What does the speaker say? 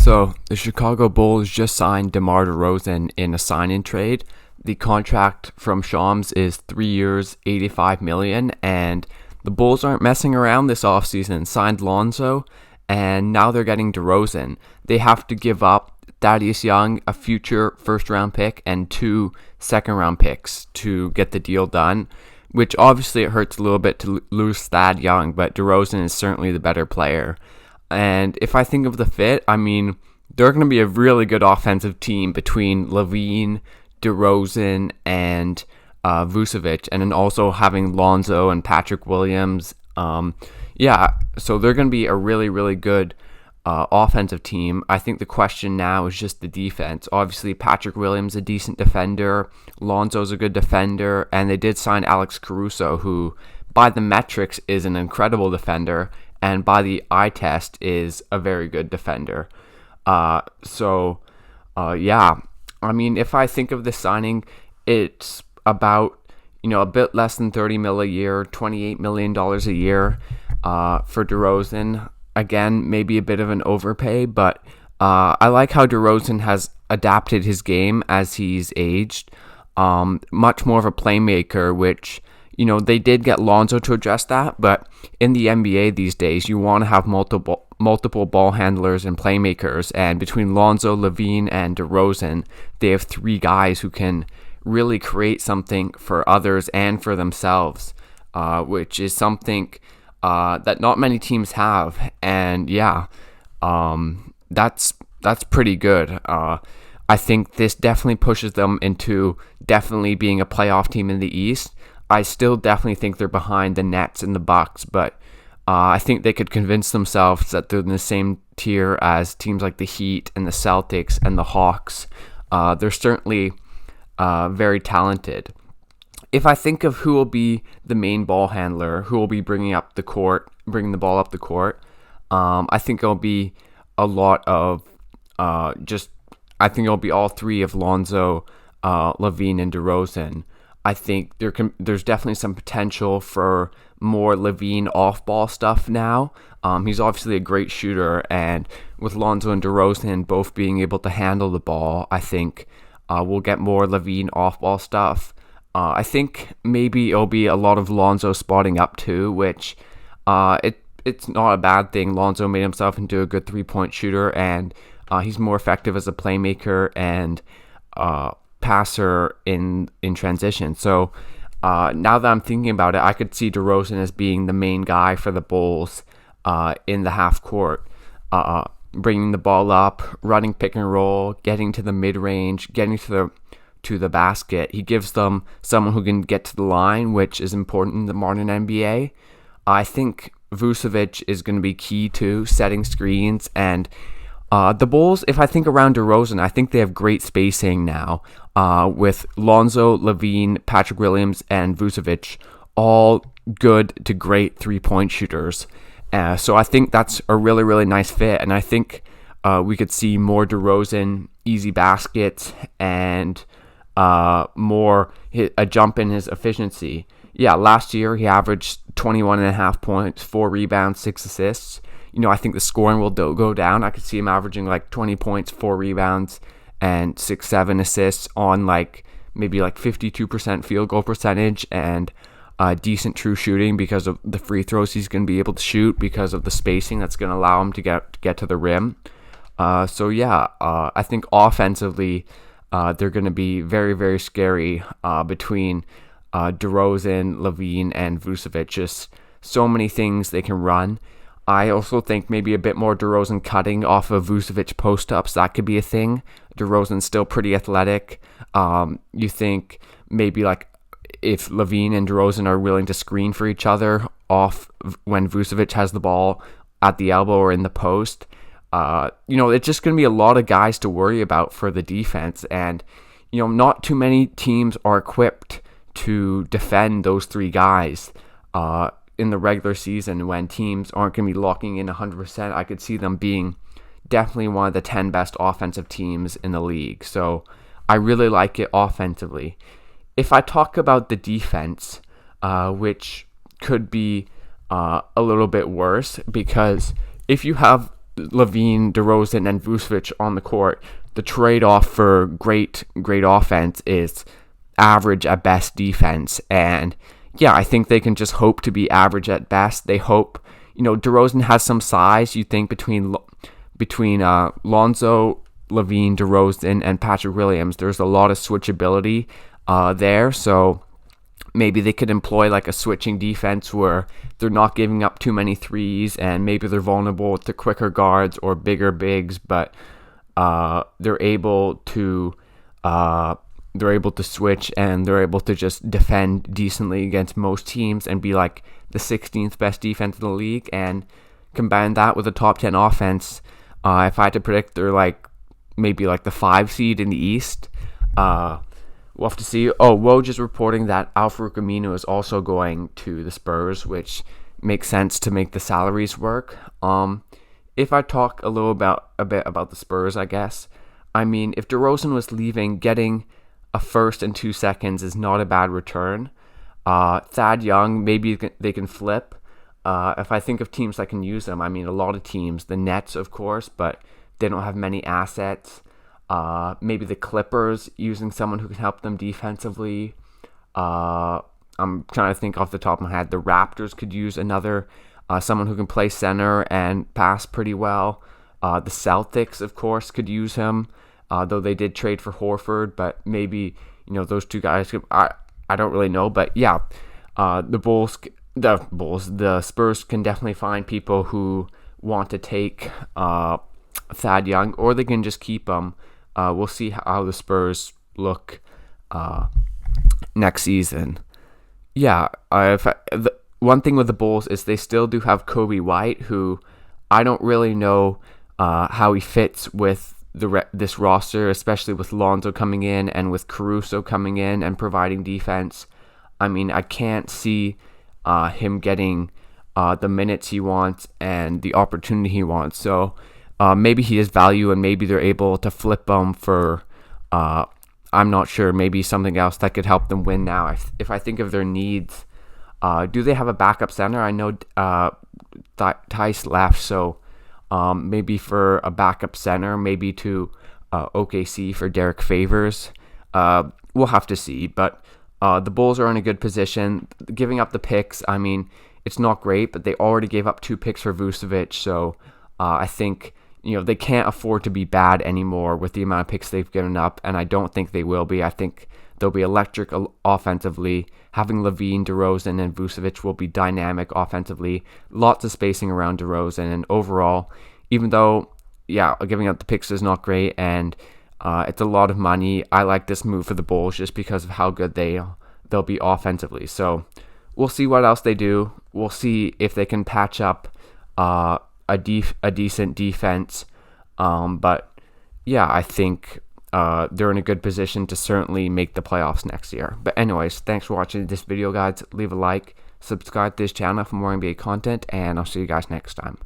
So the Chicago Bulls just signed Demar DeRozan in a sign-in trade. The contract from Shams is 3 years, $85 million, and the Bulls aren't messing around this offseason. Signed Lonzo, and now they're getting DeRozan. They have to give up Thaddeus Young, a future first-round pick, and 2 second-round picks to get the deal done, which obviously it hurts a little bit to lose Thad Young, but DeRozan is certainly the better player. And if I think of the fit, I mean, they're going to be a really good offensive team between LaVine, DeRozan, and Vucevic, and then also having Lonzo and Patrick Williams. So they're going to be a really, really good offensive team. I think the question now is just the defense. Obviously, Patrick Williams, a decent defender. Lonzo's a good defender. And they did sign Alex Caruso, who, by the metrics, is an incredible defender. And by the eye test, is a very good defender. I mean, if I think of the signing, it's about, a bit less than $30 million a year, $28 million a year for DeRozan. Again, maybe a bit of an overpay, but I like how DeRozan has adapted his game as he's aged. Much more of a playmaker, which, they did get Lonzo to address that, but in the NBA these days, you want to have multiple ball handlers and playmakers, and between Lonzo, LaVine, and DeRozan, they have 3 guys who can really create something for others and for themselves, which is something that not many teams have, and that's pretty good. I think this definitely pushes them into definitely being a playoff team in the East. I still definitely think they're behind the Nets and the Bucks, but I think they could convince themselves that they're in the same tier as teams like the Heat and the Celtics and the Hawks. They're certainly very talented. If I think of who will be the main ball handler, who will be bringing the ball up the court, I think it'll be a lot of I think it'll be all 3 of Lonzo, LaVine, and DeRozan. I think there's definitely some potential for more LaVine off-ball stuff now. He's obviously a great shooter, and with Lonzo and DeRozan both being able to handle the ball, I think we'll get more LaVine off-ball stuff. I think maybe it'll be a lot of Lonzo spotting up too, which it's not a bad thing. Lonzo made himself into a good 3-point shooter, and he's more effective as a playmaker and passer in transition. So now that I'm thinking about it, I could see DeRozan as being the main guy for the Bulls in the half court, bringing the ball up, running pick and roll, getting to the mid-range, getting to the basket. He gives them someone who can get to the line, which is important in the modern NBA. I think Vucevic is going to be key to setting screens, and the Bulls, if I think around DeRozan, I think they have great spacing now with Lonzo, LaVine, Patrick Williams, and Vucevic, all good to great 3-point shooters. So I think that's a really, really nice fit, and I think we could see more DeRozan easy baskets and a jump in his efficiency. Yeah, last year he averaged 21.5 points, 4 rebounds, 6 assists. I think the scoring will go down. I could see him averaging like 20 points, 4 rebounds, and 6-7 assists on maybe 52% field goal percentage and decent true shooting because of the free throws he's going to be able to shoot because of the spacing that's going to allow him to get to the rim. I think offensively they're going to be very, very scary between DeRozan, LaVine, and Vucevic. Just so many things they can run. I also think maybe a bit more DeRozan cutting off of Vucevic post-ups. That could be a thing. DeRozan's still pretty athletic. You think maybe if LaVine and DeRozan are willing to screen for each other off when Vucevic has the ball at the elbow or in the post, it's just going to be a lot of guys to worry about for the defense. And, not too many teams are equipped to defend those 3 guys. In the regular season, when teams aren't going to be locking in 100%, I could see them being definitely one of the 10 best offensive teams in the league. So I really like it offensively. If I talk about the defense, which could be a little bit worse, because if you have Levine, DeRozan, and Vucevic on the court, the trade-off for great offense is average at best defense. And yeah, I think they can just hope to be average at best. They hope, DeRozan has some size. You think between Lonzo, Levine, DeRozan, and Patrick Williams, there's a lot of switchability there. So maybe they could employ like a switching defense where they're not giving up too many threes, and maybe they're vulnerable to quicker guards or bigger bigs, but they're able to switch, and they're able to just defend decently against most teams and be like the 16th best defense in the league. And combine that with a top 10 offense, if I had to predict, they're like maybe like the 5 seed in the East. We'll have to see. Oh, Woj is reporting that Al-Farouq Aminu is also going to the Spurs, which makes sense to make the salaries work. If I talk a bit about the Spurs, I guess. I mean, if DeRozan was leaving, getting a first and 2 seconds is not a bad return. Thad Young, maybe they can flip. If I think of teams that can use them, I mean, a lot of teams, the Nets, of course, but they don't have many assets. Maybe the Clippers using someone who can help them defensively. I'm trying to think off the top of my head. The Raptors could use another someone who can play center and pass pretty well. The Celtics, of course, could use him, though they did trade for Horford. But maybe those two guys could. I don't really know, but yeah, the Spurs can definitely find people who want to take Thad Young, or they can just keep him. We'll see how the Spurs look next season. Yeah, one thing with the Bulls is they still do have Kobe White, who I don't really know how he fits with this roster, especially with Lonzo coming in and with Caruso coming in and providing defense. I mean, I can't see him getting the minutes he wants and the opportunity he wants. So maybe he has value, and maybe they're able to flip him for, I'm not sure, maybe something else that could help them win now. If I think of their needs, do they have a backup center? I know Tice left, so maybe for a backup center, maybe to OKC for Derek Favors. We'll have to see, but the Bulls are in a good position. Giving up the picks, I mean, it's not great, but they already gave up 2 picks for Vucevic, so I think they can't afford to be bad anymore with the amount of picks they've given up, and I don't think they will be. I think they'll be electric offensively. Having Levine, DeRozan, and Vucevic will be dynamic offensively. Lots of spacing around DeRozan, and overall, even though, giving up the picks is not great, and it's a lot of money, I like this move for the Bulls just because of how good they'll be offensively. So we'll see what else they do. We'll see if they can patch up a decent defense, but yeah, I think they're in a good position to certainly make the playoffs next year. But anyways, thanks for watching this video, guys. Leave a like, subscribe to this channel for more NBA content, and I'll see you guys next time.